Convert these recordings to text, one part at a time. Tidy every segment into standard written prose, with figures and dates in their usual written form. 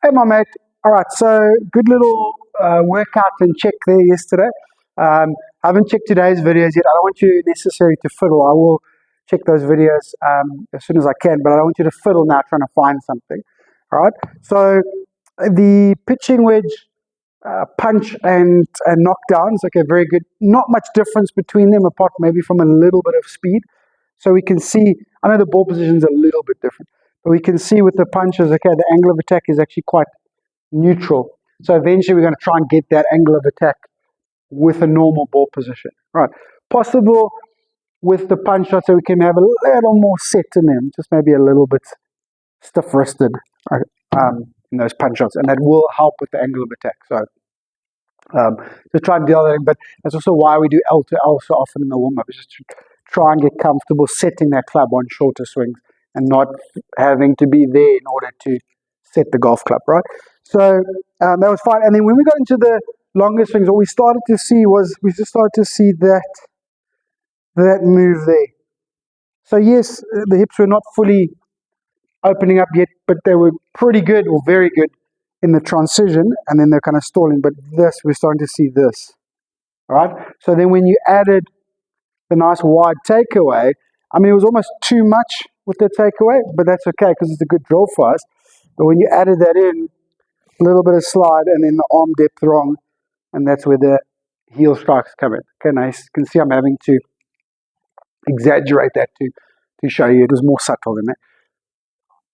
Hey, my mate. All right, so good little workout and check there yesterday. I haven't checked today's videos yet. I don't want you necessarily to fiddle. I will check those videos as soon as I can, but I don't want you to fiddle now trying to find something. All right, so the pitching wedge, punch and knockdowns, okay, very good. Not much difference between them apart maybe from a little bit of speed. So we can see, I know the ball position is a little bit different, but we can see with the punches, okay, the angle of attack is actually quite neutral. So eventually we're going to try and get that angle of attack with a normal ball position. Right. Possible with the punch shot, so we can have a little more set in them, just maybe a little bit stiff-wristed in those punch shots, and that will help with the angle of attack. So to try and deal with it, but that's also why we do L to L so often in the warm-up, is just to try and get comfortable setting that club on shorter swings and not having to be there in order to set the golf club, right? So that was fine. And then when we got into the longer swings, what we started to see was, we just started to see that move there. So yes, the hips were not fully opening up yet, but they were pretty good or very good in the transition, and then they're kind of stalling. But this, we're starting to see this, all right? So then when you added the nice wide takeaway, I mean, it was almost too much with the takeaway, but that's okay because it's a good drill for us. But when you added that in, a little bit of slide and then the arm depth wrong, and that's where the heel strikes come in. Okay, now you can see I'm having to exaggerate that to show you it was more subtle than that.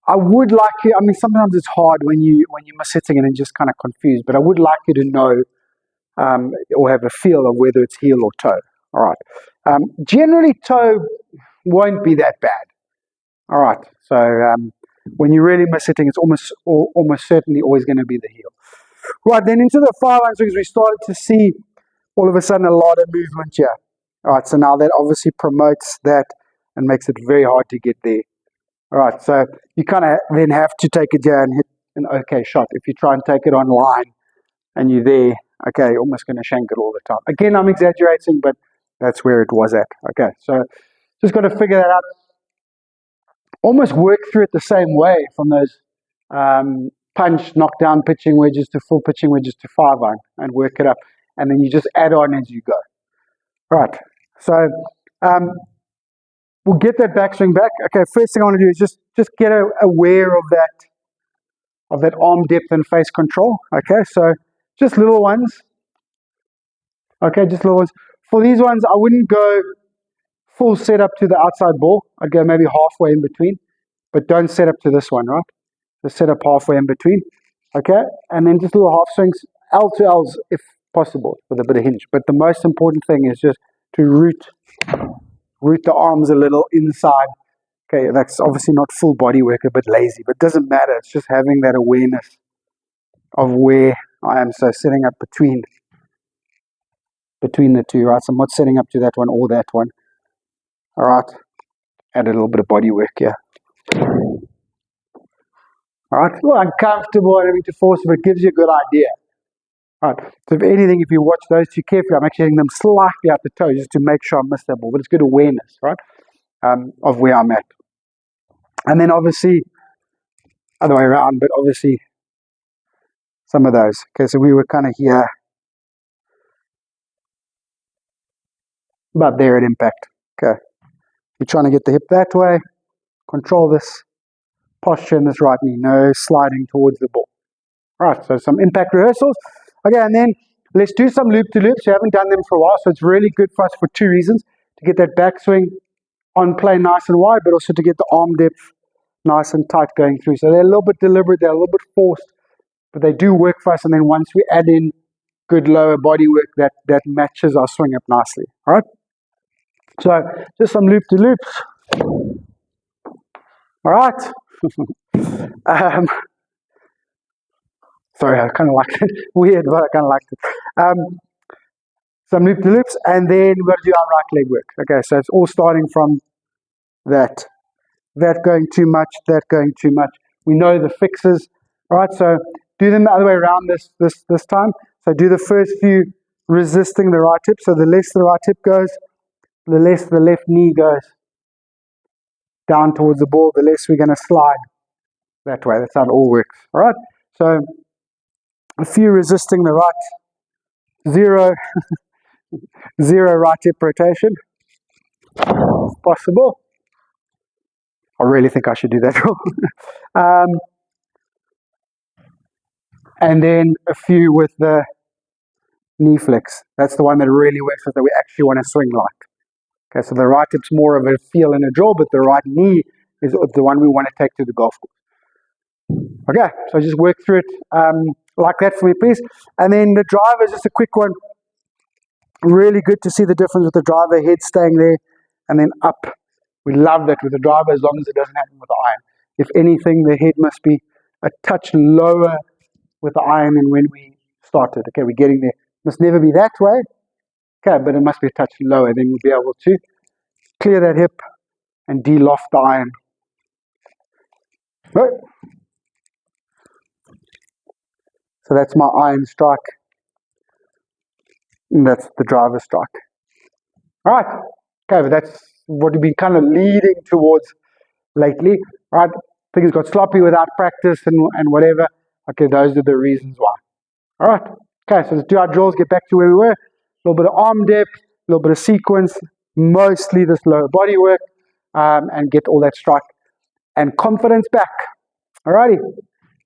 I would like you, I mean, sometimes it's hard when you're hitting it and just kind of confused, but I would like you to know or have a feel of whether it's heel or toe. All right. Generally, toe won't be that bad. All right. So when you're really hitting, it's almost certainly always going to be the heel. Right. Then into the 5-iron swings, we started to see all of a sudden a lot of movement here. All right. So now that obviously promotes that and makes it very hard to get there. All right. So you kind of then have to take it down and hit an okay shot. If you try and take it on line and you're there, okay, you're almost going to shank it all the time. Again, I'm exaggerating, but that's where it was at. Okay, so just got to figure that out. Almost work through it the same way from those punch, knockdown pitching wedges to full pitching wedges to 5-iron and work it up. And then you just add on as you go. Right, so we'll get that backswing back. Okay, first thing I want to do is just get aware of that arm depth and face control. Okay, so just little ones. Okay, just little ones. For these ones, I wouldn't go full setup to the outside ball. I'd go maybe halfway in between, but don't set up to this one, right? Just set up halfway in between. Okay, and then just little half swings, L to L's if possible, with a bit of hinge. But the most important thing is just to root the arms a little inside. Okay, that's obviously not full body work, a bit lazy, but it doesn't matter. It's just having that awareness of where I am. So setting up between the two, right? So I'm not setting up to that one or that one. All right, add a little bit of body work here. All right, well, uncomfortable and having to force it, but it gives you a good idea. All right, so if anything, if you watch those two carefully, I'm actually hitting them slightly out the toe just to make sure I miss that ball, but it's good awareness, right, of where I'm at. And then obviously, other way around, but obviously some of those. Okay, so we were kind of here, about there at impact. Okay, you're trying to get the hip that way, control this posture in this right knee, no sliding towards the ball. All right, so some impact rehearsals. Okay, and then let's do some loop-to-loops. We haven't done them for a while, so it's really good for us for two reasons. To get that backswing on play nice and wide, but also to get the arm depth nice and tight going through. So they're a little bit deliberate, they're a little bit forced, but they do work for us. And then once we add in good lower body work, that matches our swing up nicely. All right, so just some loop-to-loops. All right. Sorry, I kind of liked it. Weird, but I kind of liked it. Some loop-to-loops, and then we've got to do our right leg work. Okay, so it's all starting from that going too much, that going too much. We know the fixes. All right, so do them the other way around this time. So do the first few resisting the right hip. So the less the right hip goes, the less the left knee goes down towards the ball, the less we're going to slide that way. That's how it all works. All right. So a few resisting the right, zero right hip rotation, possible. I really think I should do that wrong. And then a few with the knee flex. That's the one that really works with that we actually want to swing like. Okay, so the right hip's more of a feel and a draw, but the right knee is the one we want to take to the golf course. Okay, so just work through it like that for me, please. And then the driver is just a quick one. Really good to see the difference with the driver, head staying there, and then up. We love that with the driver as long as it doesn't happen with the iron. If anything, the head must be a touch lower with the iron than when we started. Okay, we're getting there. Must never be that way. Okay, but it must be a touch lower. Then we'll be able to clear that hip and de-loft the iron. Right. So that's my iron strike. And that's the driver strike. All right. Okay, but that's what we've been kind of leading towards lately. Right. Things got sloppy without practice and whatever. Okay, those are the reasons why. All right. Okay, so let's do our drills, get back to where we were. A little bit of arm depth, a little bit of sequence, mostly this lower body work, and get all that strike and confidence back. All righty.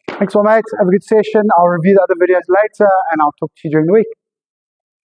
Thanks, my mates. Have a good session. I'll review the other videos later, and I'll talk to you during the week.